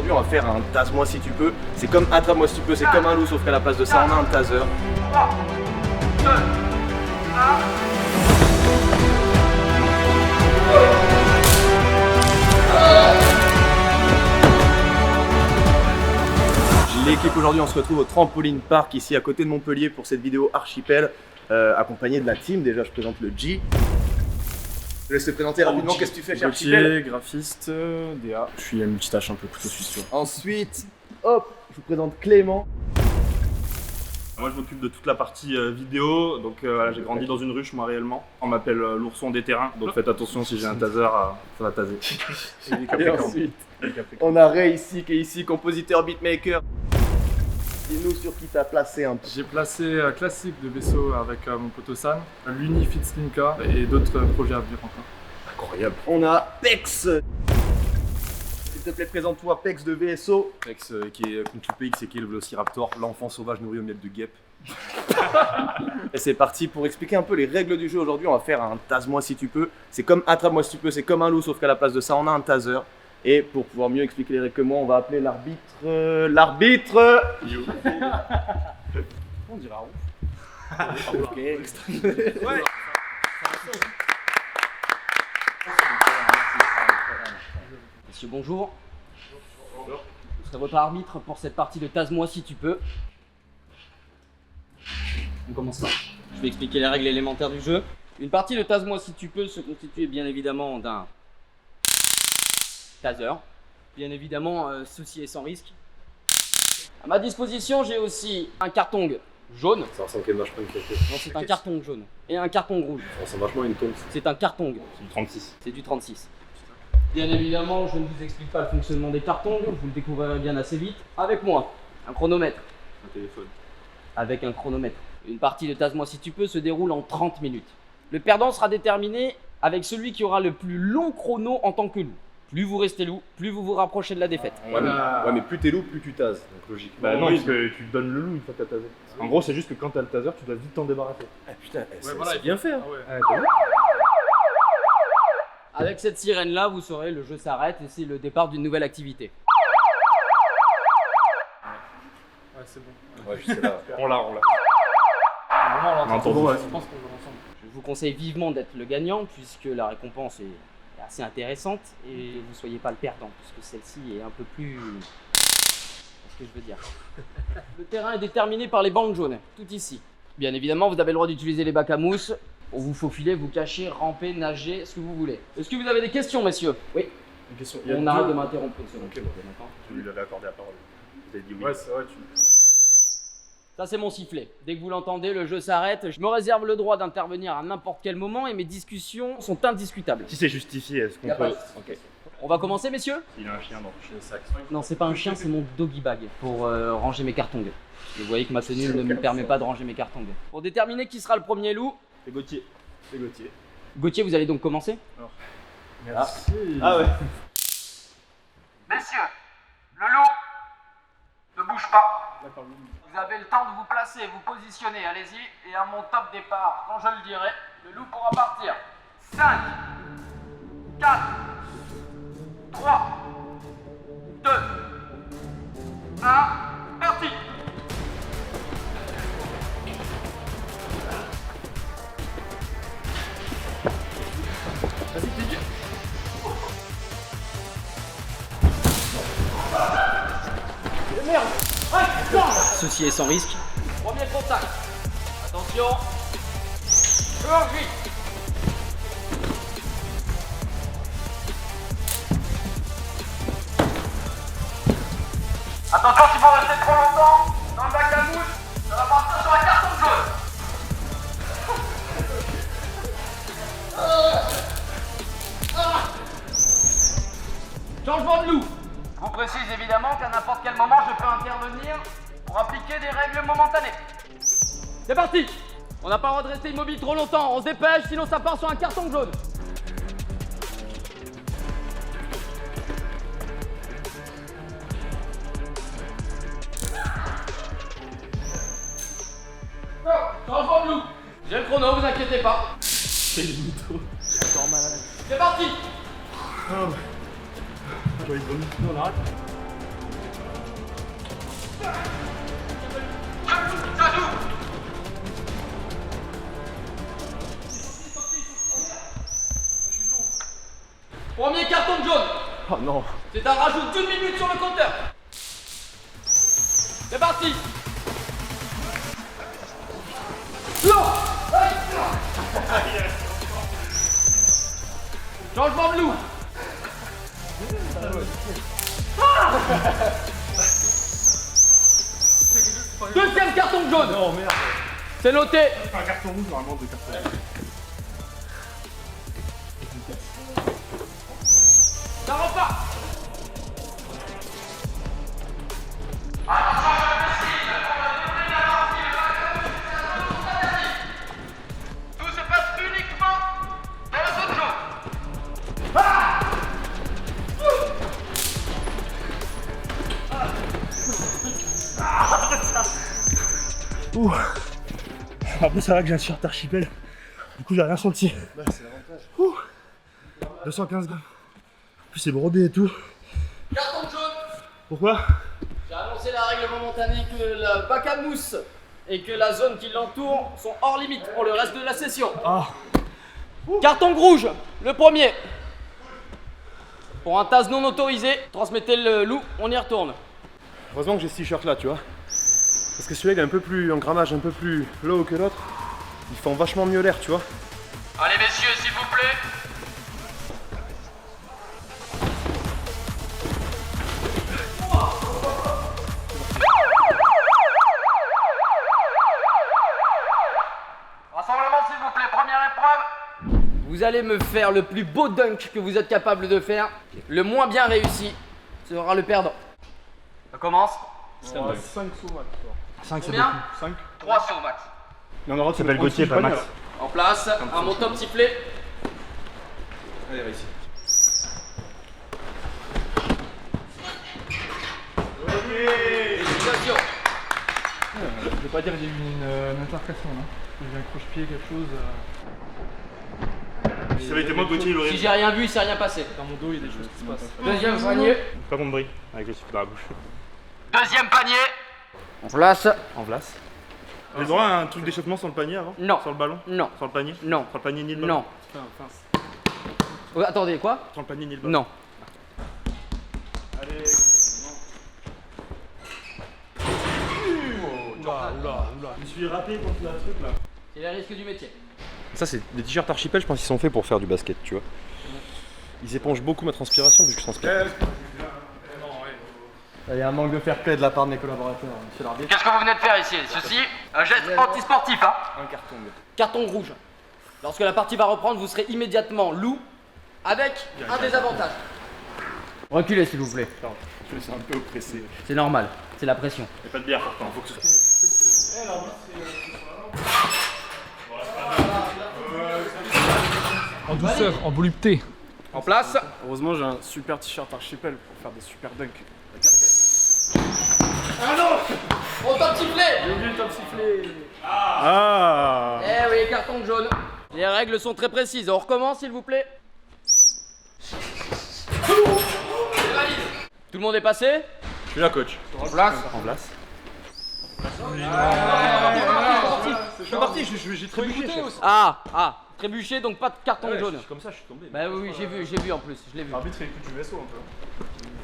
aujourd'hui on va faire un tase-moi si tu peux. C'est comme attrape-moi si tu peux, c'est comme un loup sauf qu'à la place de ça on a un taser. 3, 2, 1. L'équipe aujourd'hui on se retrouve au Trampoline Park ici à côté de Montpellier pour cette vidéo Archipel accompagné de la team. Déjà je présente le G. Je laisse te présenter rapidement, qu'est-ce que tu fais chez Archipel? Gauthier, graphiste, DA. Je suis multitâche un peu couteau suisse, tu vois. Ensuite, hop, je vous présente Clément. Moi je m'occupe de toute la partie vidéo, donc voilà, j'ai grandi dans une ruche moi réellement. On m'appelle l'ourson des terrains, donc faites attention si j'ai un taser, ça va taser. Et ensuite, on a Ray ici qui est ici, compositeur, beatmaker. Dis-nous sur qui t'as placé un peu. J'ai placé classique de vaisseau avec mon poteau San, l'Uni Fitslinka et d'autres projets à venir encore. Incroyable. On a Pex. S'il te plaît, présente-toi Pex de VSO. Pex qui est Kung Fu PX et qui est le Vélociraptor, l'enfant sauvage nourri au miel de guêpe. Et c'est parti pour expliquer un peu les règles du jeu. Aujourd'hui, on va faire un tase-moi si tu peux. C'est comme attrape-moi si tu peux, c'est comme un loup, sauf qu'à la place de ça, on a un taser. Et pour pouvoir mieux expliquer les règles que moi, on va appeler l'arbitre. On dira ouf. Ok. Monsieur, bonjour. Je serai votre arbitre pour cette partie de Tase-moi si tu peux. On commence là. Je vais expliquer les règles élémentaires du jeu. Une partie de Tase-moi si tu peux se constitue bien évidemment d'un taser. Bien évidemment, ceci est sans risque. À ma disposition, j'ai aussi un carton jaune. Ça ressemble quand même vachement à une quelque. Non, c'est un carton jaune. Et un carton rouge. Ça ressemble vachement à une tombe. C'est un carton. C'est du 36. C'est du 36. Bien évidemment, je ne vous explique pas le fonctionnement des cartons, vous le découvrirez bien assez vite. Avec moi, un chronomètre. Un téléphone. Avec un chronomètre. Une partie de Tase-moi si tu peux se déroule en 30 minutes. Le perdant sera déterminé avec celui qui aura le plus long chrono en tant que loup. Plus vous restez loup, plus vous vous rapprochez de la défaite. Ouais, mais plus t'es loup, plus tu tases. Donc logique. Bah non, parce que tu donnes le loup une fois que t'as tasé. En gros, c'est juste que quand t'as le taser, tu dois vite t'en débarrasser. Ah putain, c'est voilà, bien fait. Hein. Ah ouais. Ah, t'as vu ? Avec cette sirène-là, vous saurez, le jeu s'arrête et c'est le départ d'une nouvelle activité. Ouais, c'est bon. Ouais, je sais là. On l'a. Normalement, on l'entend. On entend. Je pense qu'on va ensemble. Je vous conseille vivement d'être le gagnant puisque la récompense est assez intéressante et vous ne soyez pas le perdant puisque celle-ci est un peu plus... Qu'est-ce que je veux dire? Le terrain est déterminé par les bandes jaunes, tout ici. Bien évidemment, vous avez le droit d'utiliser les bacs à mousse pour vous faufiler, vous cacher, ramper, nager, ce que vous voulez. Est-ce que vous avez des questions, messieurs? Oui. Une question. On arrête de m'interrompre une seconde. Ok, bon, d'accord. Je lui avais accordé la parole. Vous avez dit oui. Ouais, c'est vrai, Ça, c'est mon sifflet. Dès que vous l'entendez, le jeu s'arrête. Je me réserve le droit d'intervenir à n'importe quel moment et mes discussions sont indiscutables. Si c'est justifié, est-ce qu'on Y a peut. pas Ok. On va commencer, messieurs? Il a un chien dans le sac. Non, c'est pas un chien, c'est mon doggy bag pour ranger mes cartons. Vous voyez que ma tenue ne me permet pas de ranger mes cartons. Pour déterminer qui sera le premier loup, C'est Gauthier. C'est Gauthier. Gauthier, vous allez donc commencer. Merci. Ah ouais. Messieurs, le loup ne bouge pas. Vous avez le temps de vous placer, vous positionner, allez-y. Et à mon top départ, quand je le dirai, le loup pourra partir. 5, 4, 3, 2, 1, parti. Ceci est sans risque. Premier contact. Attention. Ensuite. Attention, si vous restez trop longtemps dans le bac à mousse, ça va partir sur un carton jaune. Changement de loup. Je vous précise évidemment qu'à n'importe quel moment, je peux intervenir pour appliquer des règles momentanées. C'est parti. On n'a pas le droit de rester immobile trop longtemps. On se dépêche, sinon ça part sur un carton jaune. Changement de loup. J'ai le chrono, vous inquiétez pas. C'est le mytho. C'est parti. J'ai envie de vomir. On arrête. Premier carton jaune. Oh non. C'est un rajout d'1 minute sur le compteur. C'est parti. Changement de loup. Deuxième carton jaune. Oh merde. C'est noté. C'est un carton rouge normalement de carton rouge. Ça repart. Tout se passe uniquement dans la zone jaune. Après ça va que j'ai un t-shirt archipel. Du coup j'ai rien senti. Bah, c'est l'avantage. 215 grammes. En plus c'est brodé et tout. Carton jaune. Pourquoi? J'ai annoncé la règle momentanée que le bac à mousse et que la zone qui l'entoure sont hors limite pour le reste de la session. Ah. Carton rouge, le premier. Pour un tasse non autorisé, transmettez le loup, on y retourne. Heureusement que j'ai ce t-shirt là, tu vois. Parce que celui-là il est un peu plus, en grammage un peu plus low que l'autre. Il fend vachement mieux l'air, tu vois. Allez messieurs, s'il vous plaît. Rassemblement s'il vous plaît, première épreuve. Vous allez me faire le plus beau dunk que vous êtes capable de faire. Le moins bien réussi sera le perdant. Ça commence. 5 sauts max. 5 c'est Combien beaucoup. 5. 3 sauts max. Mais on aura s'appelle Gauthier, pas Max. En place, un mon top sifflet. Allez, réussi. Félicitations. Je vais pas dire que j'ai eu une intercation là. J'ai eu un croche-pied, quelque chose. Si ça avait été moi, Gauthier il aurait. Si j'ai rien vu, il s'est rien passé. Dans mon dos, il y a des choses qui se passent. Deuxième panier. Pas qu'on brille avec le souffle dans la bouche. Deuxième panier. En place. En place. J'ai le droit à un truc d'échauffement sur le panier avant? Non. Sur le ballon? Non. Sur le panier? Non. Sur le panier ni le ballon? Non. Attendez, quoi? Sur le panier ni le ballon? Non. Allez. Oula. Je me suis raté contre la truc là. C'est les risques du métier. Ça, c'est des t-shirts archipel, je pense qu'ils sont faits pour faire du basket, tu vois. Ils épongent beaucoup ma transpiration vu que je transpire. Il y a un manque de fair play de la part de mes collaborateurs, monsieur l'arbitre. Qu'est-ce que vous venez de faire ici? Ceci, un geste antisportif, hein? Un carton. Carton rouge. Lorsque la partie va reprendre, vous serez immédiatement loup avec un désavantage. Reculez s'il vous plaît. Je suis un peu oppressé. C'est normal, c'est la pression. Y'a pas de bière pourtant, faut que ce soit. En douceur, en volupté. En place. Heureusement, j'ai un super t-shirt archipel pour faire des super dunks. Ah non! On top sifflet! Ah. Eh oui, carton jaune. Les règles sont très précises. On recommence s'il vous plaît. C'est valide. Tout le monde est passé? Je suis là, coach. En place. En place. Je suis parti, j'ai trébuché. Ah, trébuché donc pas de carton jaune. Comme ça, je suis tombé. Bah oui, j'ai vu en plus, je l'ai vu. L'arbitre écoute du vaisseau un peu.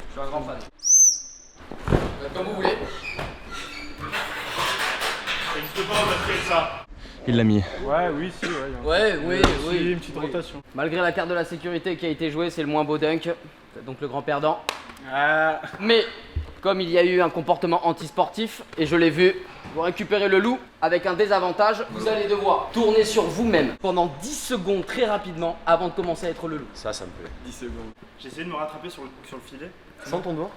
Je suis un grand fan. Comme vous voulez. Ça existe pas, on a fait ça. Il l'a mis. Ouais, oui, si, Ouais, oui. Une petite rotation. Malgré la carte de la sécurité qui a été jouée, c'est le moins beau dunk, donc le grand perdant. Ah. Mais comme il y a eu un comportement antisportif, et je l'ai vu, vous récupérez le loup avec un désavantage, vous allez devoir tourner sur vous-même pendant 10 secondes très rapidement avant de commencer à être le loup. Ça me plaît. 10 secondes. J'ai essayé de me rattraper sur le filet. Sens ton doigt.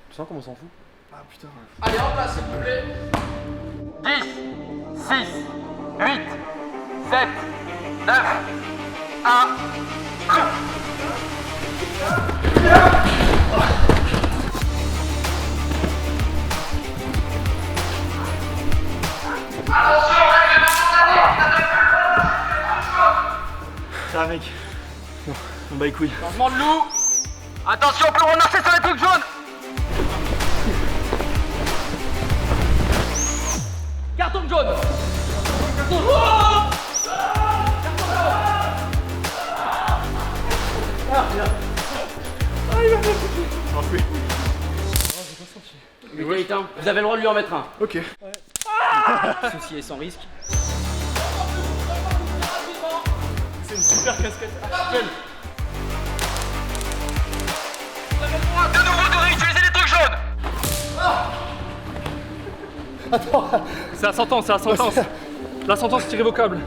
Tu sens comment on s'en fout? Ah putain. Allez, en place s'il vous plaît. 10, 6, 8, 7, 9, 1. Ça va mec. On bat les couilles. Changement de loup. Attention, plomb renarcé sur les trucs jaunes. Carton jaune. Carton jaune. Gaëtan, vous avez le droit de lui en mettre un. Ok. Ceci est sans risque. C'est une super casquette. De nouveau de réutiliser les trucs jaunes. C'est la sentence, c'est la sentence. La sentence est irrévocable.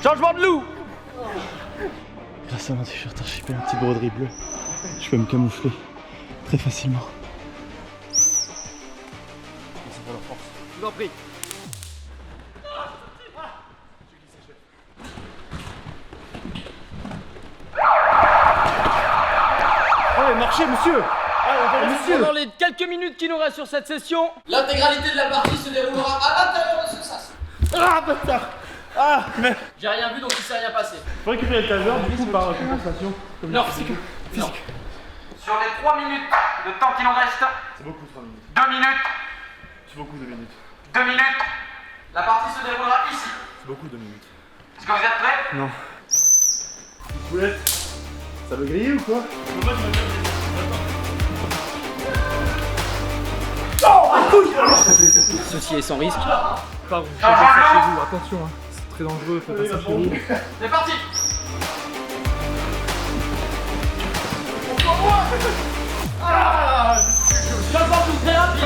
Changement de loup. Grâce à mon t-shirt archipel, un petit broderie bleu, je peux me camoufler très facilement. Je vous en prie. Allez, marchez, monsieur. Pendant les quelques minutes qui nous restent sur cette session, l'intégralité de la partie se déroulera à l'intérieur de ce sas. Ah, bâtard. Ah, mais... J'ai rien vu donc il s'est rien passé. Faut récupérer le taser du coup par compensation. Non, physique. Non. Sur les 3 minutes de temps qui nous reste, C'est beaucoup 3 minutes. 2 minutes, C'est beaucoup 2 minutes. 2 minutes, la partie se déroulera ici. C'est beaucoup 2 minutes. Est-ce que vous êtes prêts? Non. Ça veut griller ou quoi? Ceci est sans risque. Pas vous, faites pas ça chez vous, attention, hein. C'est très dangereux, faites pas ça chez vous. C'est parti. Changement de loup très rapide.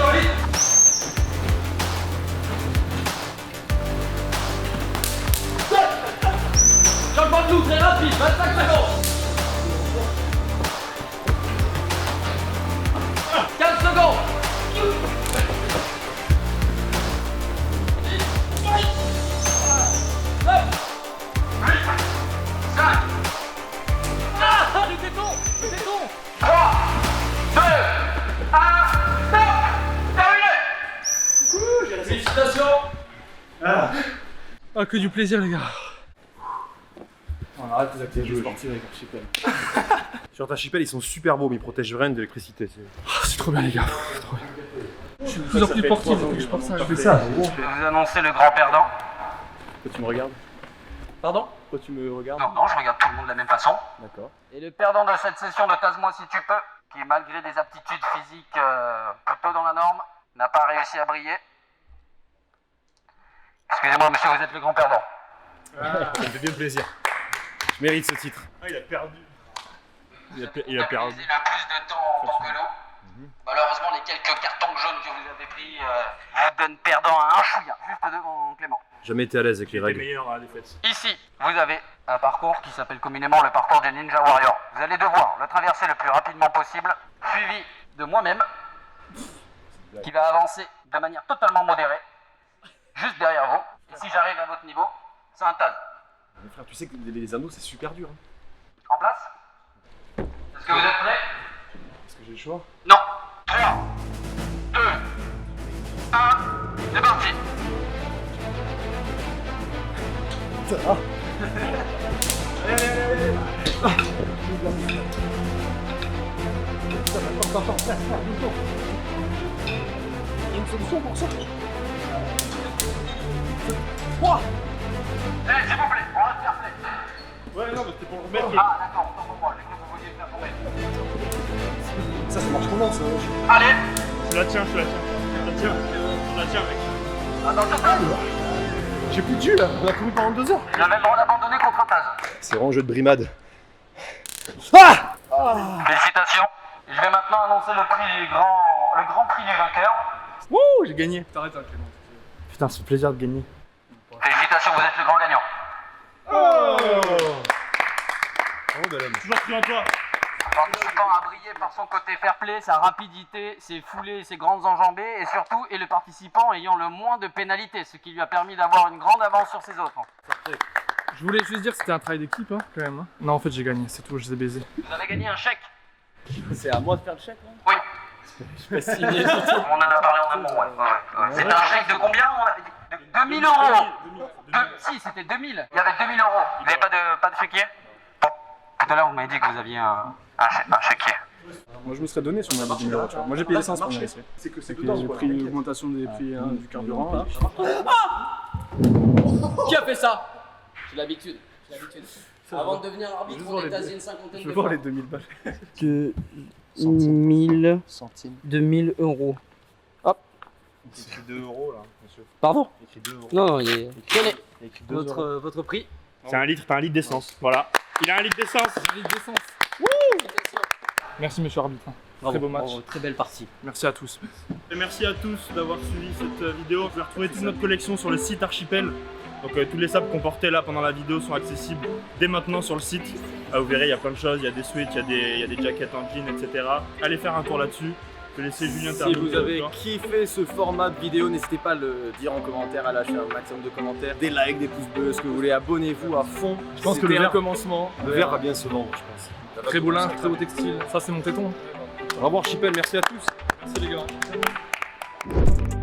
Changement de loup très rapide, 25 secondes. 15 secondes. Ah, le téton, le téton. 3, 2, 1, stop. Terminé. Félicitations. Ah, que du plaisir, les gars. On arrête les activités sportives avec Archipel. Sur Archipel, ils sont super beaux, mais ils protègent rien de l'électricité. C'est trop bien, les gars. C'est trop bien. Je suis de plus en plus sportif depuis que je porte ça. Je fais ça. Je vais vous annoncer le grand perdant. Pourquoi tu me regardes? Pardon? Pourquoi tu me regardes? Non, je regarde tout le monde de la même façon. D'accord. Et le perdant de cette session de Tase-moi si tu peux, qui malgré des aptitudes physiques plutôt dans la norme, n'a pas réussi à briller. Excusez-moi monsieur, vous êtes le grand perdant. Ça me fait bien plaisir. Je mérite ce titre. Ah, il a perdu. Il a perdu. Utilisé le plus de temps en tant que lot. Malheureusement, les quelques cartons jaunes que vous avez pris vous donnent perdant à un chouïa, juste devant Clément. Jamais été à l'aise avec les Il est règles. meilleur à la défaite. Ici, vous avez un parcours qui s'appelle communément le parcours du Ninja Warrior. Vous allez devoir le traverser le plus rapidement possible, suivi de moi-même, qui va avancer de manière totalement modérée, juste derrière vous. Et si j'arrive à votre niveau, c'est un tase. Mais frère, tu sais que les anneaux, c'est super dur. Hein. En place? Est-ce que vous êtes prêts? Est-ce que j'ai le choix? Non. 3, 2, 1, c'est parti. Allez, s'il vous plaît, on va se faire plaisir. Ouais, non, mais c'était pour le remettre. Ah, d'accord, autant pour moi, j'ai cru que vous vouliez faire tomber. Ça marche comment ça? Allez, Je la tiens, je la tiens. Je la tiens, mec. attention, J'ai plus de jus là, on a couru pendant 2 heures. vous avez le droit d'abandonner contre Taz. C'est vraiment un jeu de brimade. Félicitations. Je vais maintenant annoncer le grand prix du vainqueur. Wouh, j'ai gagné. T'arrêtes, hein, Clément. Putain, c'est plaisir de gagner. Félicitations, vous êtes le grand gagnant. Toujours pris en toi. Le participant a brillé par son côté fair play, sa rapidité, ses foulées, ses grandes enjambées et surtout est le participant ayant le moins de pénalités, ce qui lui a permis d'avoir une grande avance sur ses autres. Je voulais juste dire que c'était un travail d'équipe, hein, quand même. Hein. Non, en fait, j'ai gagné, c'est tout, je les ai baisés. Vous avez gagné un chèque. C'est à moi de faire le chèque là? Oui, Je vais signer. on en a parlé en amont, ouais. C'est un chèque de combien? On avait dit de 2000 euros. Si, c'était 2000. Il y avait 2000 euros. Vous n'avez pas de chéquier? Bon, tout à l'heure, vous m'avez dit que vous aviez un chéquier. Moi, je me serais donné sur ma 10 000 €, tu vois. Moi, j'ai payé l'essence pour mon essai. C'est que c'est J'ai dedans quoi. pris une augmentation des prix du carburant. Qui a fait ça? J'ai l'habitude. Avant de devenir arbitre, on est tasé une cinquantaine Je de veux voir fois. les 2000 balles. Que 1000, Centimes. 2000 euros. C'est écrit 2 euros là, monsieur. Pardon? C'est écrit 2 euros. Non, il est... Tenez, Il y a écrit 2 euros. votre prix. C'est un litre, t'as un litre d'essence. Voilà. Il a un litre d'essence. Merci monsieur l'arbitre. Très beau match. Bravo, très belle partie. Merci à tous. Et merci à tous d'avoir suivi cette vidéo. Vous pouvez retrouver toute notre collection sur le site Archipel. Donc tous les sables qu'on portait là pendant la vidéo sont accessibles dès maintenant sur le site. Vous verrez, il y a plein de choses, il y a des sweats, il y a des jackets en jean, etc. Allez faire un tour là-dessus. Je vais laisser Julien Si terminer. vous avez kiffé ce format de vidéo, n'hésitez pas à le dire en commentaire, à lâcher un maximum de commentaires, des likes, des pouces bleus, ce que vous voulez, abonnez-vous à fond. Je pense que C'était le un verre- commencement. Le verre va bien se vendre, je pense. Très beau linge, très beau textile. Ça c'est mon téton. Bravo Archipel, merci à tous. Merci les gars.